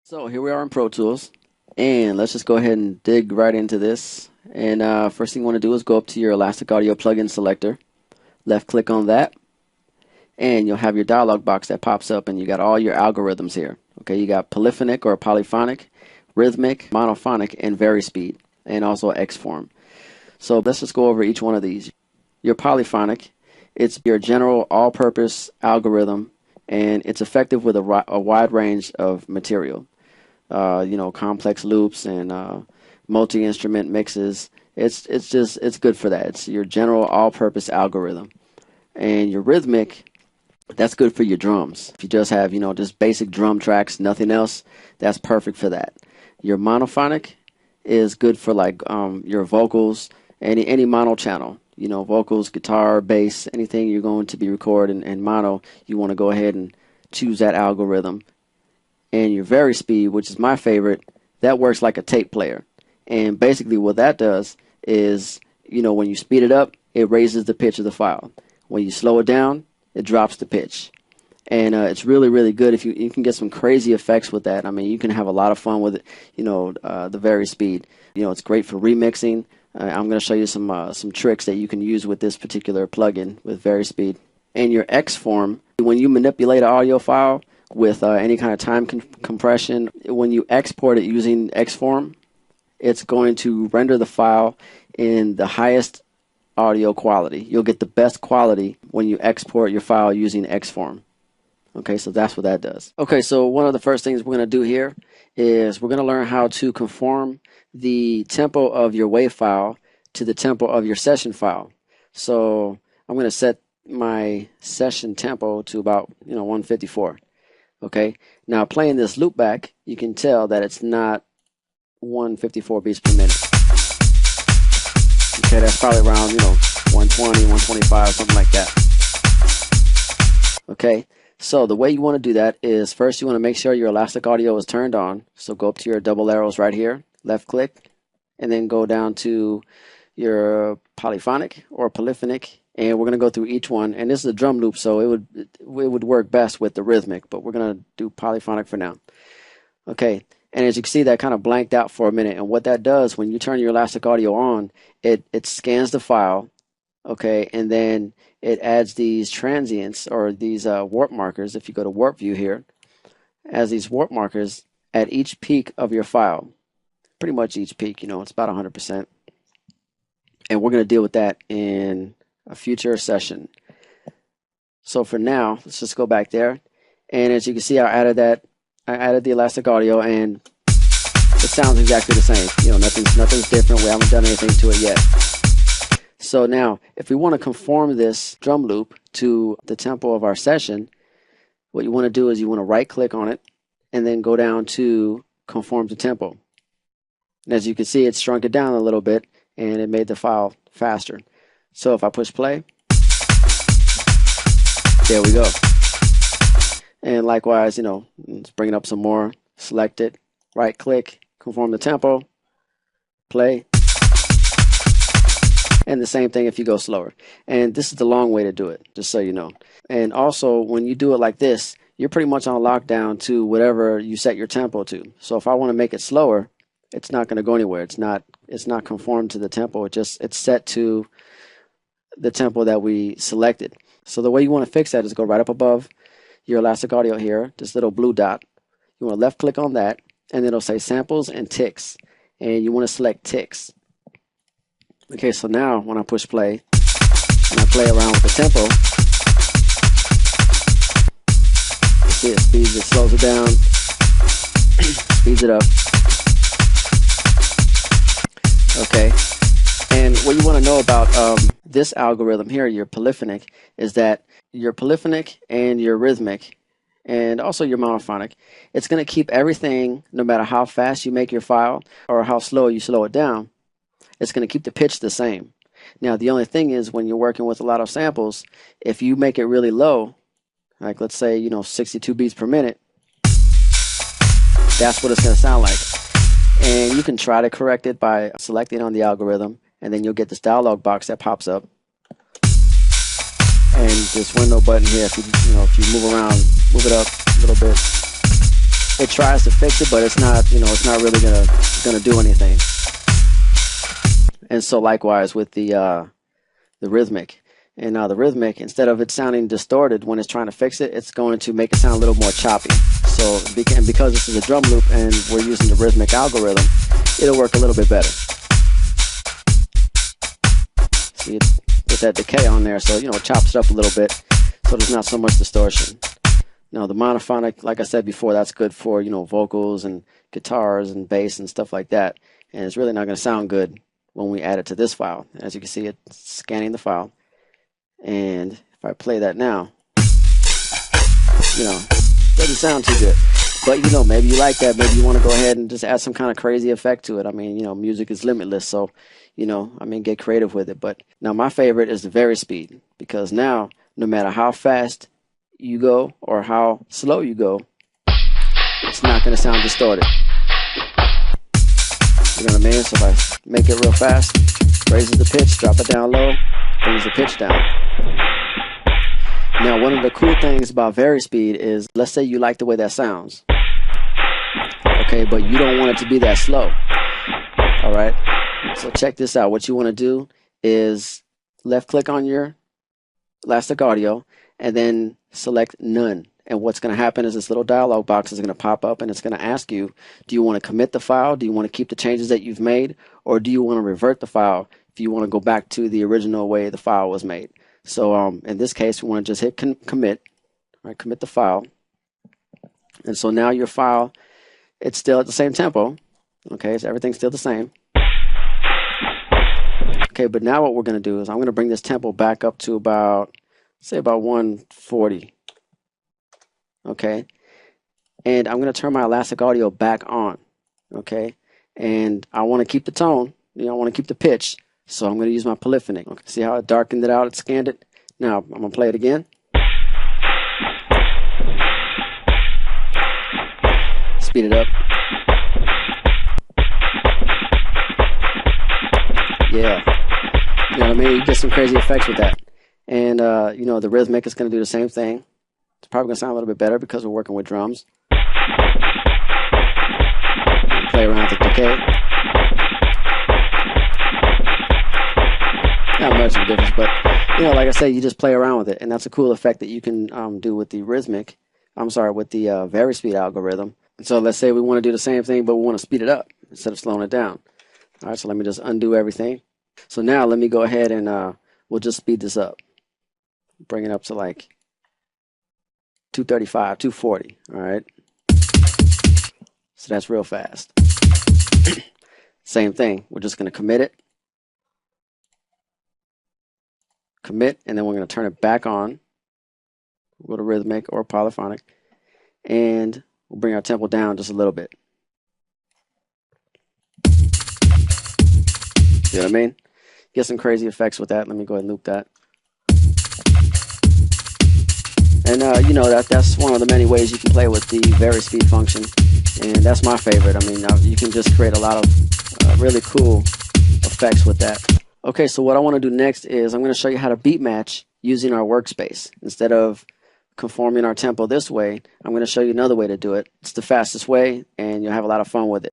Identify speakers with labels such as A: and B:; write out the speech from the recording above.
A: So here we are in Pro Tools, and let's just go ahead and dig right into this. And first thing you want to do is go up to your Elastic Audio plugin selector, left click on that, and you'll have your dialog box that pops up, and you got all your algorithms here. Okay, you got polyphonic or polyphonic, rhythmic, monophonic, and vari-speed, and also X-form. So let's just go over each one of these. Your polyphonic, it's your general all-purpose algorithm, and it's effective with a wide range of material. Complex loops and multi-instrument mixes. It's good for that. It's your general all-purpose algorithm. And your rhythmic, that's good for your drums. If you just have, just basic drum tracks, nothing else, that's perfect for that. Your monophonic is good for like your vocals, any mono channel. Vocals, guitar, bass, anything you're going to be recording in mono, you want to go ahead and choose that algorithm. And your vari-speed, which is my favorite, that works like a tape player. And basically what that does is, when you speed it up, it raises the pitch of the file. When you slow it down, it drops the pitch. And it's really, really good. If you can get some crazy effects with that. I mean, you can have a lot of fun with it, the vari-speed. It's great for remixing. I'm going to show you some tricks that you can use with this particular plugin with vari-speed. And your X-form, when you manipulate an audio file with any kind of time compression, when you export it using X-form, it's going to render the file in the highest audio quality. You'll get the best quality when you export your file using X-form. Okay, so that's what that does. Okay, so one of the first things we're going to do here is we're going to learn how to conform the tempo of your WAV file to the tempo of your session file. So I'm going to set my session tempo to about 154. Okay, now playing this loop back, you can tell that it's not 154 beats per minute. Okay, that's probably around 120, 125, something like that. Okay, so the way you want to do that is first you want to make sure your Elastic Audio is turned on. So go up to your double arrows right here, left click, and then go down to your polyphonic or polyphonic, and we're going to go through each one. And this is a drum loop, so it would work best with the rhythmic, but we're going to do polyphonic for now. Okay, and as you can see, that kind of blanked out for a minute. And what that does, when you turn your Elastic Audio on, it scans the file, okay, and then it adds these transients or these warp markers. If you go to warp view here, as these warp markers at each peak of your file. Pretty much each peak, it's about 100%. And we're going to deal with that in a future session. So for now, let's just go back there. And as you can see, I added the Elastic Audio, and it sounds exactly the same. Nothing's different. We haven't done anything to it yet. So now, if we want to conform this drum loop to the tempo of our session, what you want to do is you want to right click on it and then go down to conform to tempo. And as you can see, it shrunk it down a little bit and it made the file faster. So if I push play, there we go. And likewise, let's bring it up some more, select it, right click, conform to tempo, play. And the same thing if you go slower. And this is the long way to do it, just so you know. And also, when you do it like this, you're pretty much on lockdown to whatever you set your tempo to. So if I want to make it slower, it's not going to go anywhere. It's not conformed to the tempo. It's set to the tempo that we selected. So the way you want to fix that is go right up above your Elastic Audio here, this little blue dot. You want to left click on that, and it'll say samples and ticks. And you want to select ticks. Okay, so now when I push play and I play around with the tempo, you see it speeds, it slows it down, speeds it up. Okay, and what you want to know about this algorithm here, your polyphonic, is that your polyphonic and your rhythmic and also your monophonic, it's going to keep everything, no matter how fast you make your file or how slow you slow it down, it's going to keep the pitch the same. Now, the only thing is when you're working with a lot of samples, if you make it really low, like let's say, 62 beats per minute, that's what it's going to sound like. And you can try to correct it by selecting on the algorithm, and then you'll get this dialog box that pops up. And this window button here, if you move around, move it up a little bit, it tries to fix it, but it's not, it's not really gonna do anything. And so likewise with the rhythmic. And now the rhythmic, instead of it sounding distorted when it's trying to fix it, it's going to make it sound a little more choppy. So because this is a drum loop and we're using the rhythmic algorithm, it'll work a little bit better. See, with that decay on there, so it chops it up a little bit, so there's not so much distortion. Now the monophonic, like I said before, that's good for vocals and guitars and bass and stuff like that. And it's really not going to sound good when we add it to this file. As you can see, it's scanning the file. And if I play that now, doesn't sound too good. But maybe you like that. Maybe you want to go ahead and just add some kind of crazy effect to it. I mean, music is limitless, so get creative with it. But now my favorite is the varispeed, because now no matter how fast you go or how slow you go, it's not going to sound distorted. You know what I mean? So if I make it real fast, raises the pitch, drop it down low, brings the pitch down. Now, one of the cool things about varispeed is, let's say you like the way that sounds, okay, but you don't want it to be that slow. All right. So check this out. What you want to do is left click on your Elastic Audio and then select None. And what's going to happen is this little dialog box is going to pop up and it's going to ask you, do you want to commit the file? Do you want to keep the changes that you've made? Or do you want to revert the file if you want to go back to the original way the file was made? So in this case, we want to just hit commit, right? Commit the file. And so now your file, it's still at the same tempo. Okay, so everything's still the same. Okay, but now what we're going to do is I'm going to bring this tempo back up to about, say about 140. Okay, and I'm going to turn my Elastic Audio back on. Okay, and I want to keep the tone, I want to keep the pitch, so I'm going to use my polyphonic. Okay, see how it darkened it out, it scanned it? Now I'm going to play it again. Speed it up. Yeah, you know what I mean? You get some crazy effects with that. And the rhythmic is going to do the same thing. It's probably going to sound a little bit better because we're working with drums. Play around with the decay. Not much of a difference, but like I say, you just play around with it, and that's a cool effect that you can do with the with the varispeed algorithm. And so let's say we want to do the same thing, but we want to speed it up instead of slowing it down. All right, so let me just undo everything. So now let me go ahead and we'll just speed this up. Bring it up to like 235, 240, all right? So that's real fast. Same thing, we're just going to commit it. Commit, and then we're going to turn it back on. We'll go to rhythmic or polyphonic, and we'll bring our tempo down just a little bit. See what I mean? Get some crazy effects with that. Let me go ahead and loop that. And that's one of the many ways you can play with the varispeed function, and that's my favorite. I mean, you can just create a lot of really cool effects with that. Okay, so what I want to do next is I'm going to show you how to beat match using our workspace. Instead of conforming our tempo this way, I'm going to show you another way to do it. It's the fastest way, and you'll have a lot of fun with it.